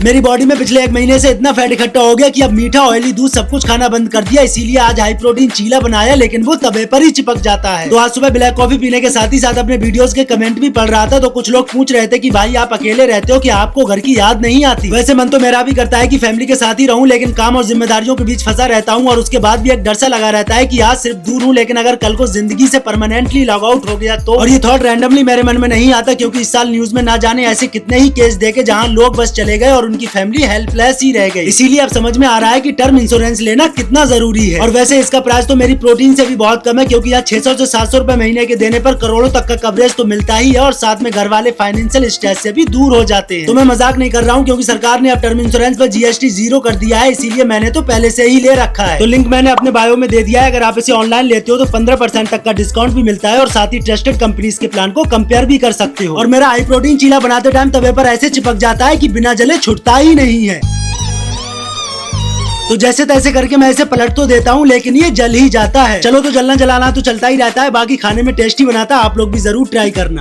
मेरी बॉडी में पिछले 1 महीने से इतना फैट इकट्ठा हो गया कि अब मीठा ऑयली दूध सब कुछ खाना बंद कर दिया, इसीलिए आज हाई प्रोटीन चीला बनाया, लेकिन वो तवे पर ही चिपक जाता है। तो आज सुबह ब्लैक कॉफी पीने के साथ ही साथ अपने वीडियोस के कमेंट भी पढ़ रहा था, तो कुछ लोग पूछ रहे थे कि भाई आप अकेले रहते हो कि आपको घर की याद नहीं आती। वैसे मन तो मेरा भी करता है कि फैमिली के साथ ही रहूं, लेकिन काम और जिम्मेदारियों के बीच फंसा रहता हूं और उसके बाद भी एक डर सा लगा रहता है कि आज सिर्फ दूर हूं, लेकिन अगर कल को जिंदगी से परमानेंटली लॉग आउट हो गया तो। और ये थॉट रैंडमली मेरे मन में नहीं आता, क्योंकि इस साल न्यूज में ना जाने ऐसे कितने ही केस देखे जहाँ लोग बस चले गए और उनकी फैमिली हेल्पलेस ही रह गई। इसीलिए अब समझ में आ रहा है कि टर्म इंश्योरेंस लेना कितना जरूरी है। और वैसे इसका प्राइस तो मेरी प्रोटीन से भी बहुत कम है, क्योंकि यहाँ 600 से 700 रुपए महीने के देने पर करोड़ों तक का कवरेज तो मिलता ही है, और साथ में घर वाले फाइनेंशियल स्ट्रेस से भी दूर हो जाते हैं। तो मैं मजाक नहीं कर रहा हूँ, क्योंकि सरकार ने अब टर्म इंश्योरेंस पर GST 0 कर दिया है, इसीलिए मैंने तो पहले से ही ले रखा है। तो लिंक मैंने अपने बायो में दे दिया है, अगर आप इसे ऑनलाइन लेते हो तो 15% तक का डिस्काउंट भी मिलता है, और साथ ही ट्रस्टेड कंपनीज के प्लान को कंपेयर भी कर सकते हो। और मेरा हाई प्रोटीन चीला बनाते टाइम तवे पर ऐसे चिपक जाता है कि बिना जले छुटता ही नहीं है। तो जैसे तैसे करके मैं इसे पलट तो देता हूँ, लेकिन ये जल ही जाता है। चलो, तो जलना जलाना तो चलता ही रहता है, बाकी खाने में टेस्टी बनाता है, आप लोग भी जरूर ट्राई करना।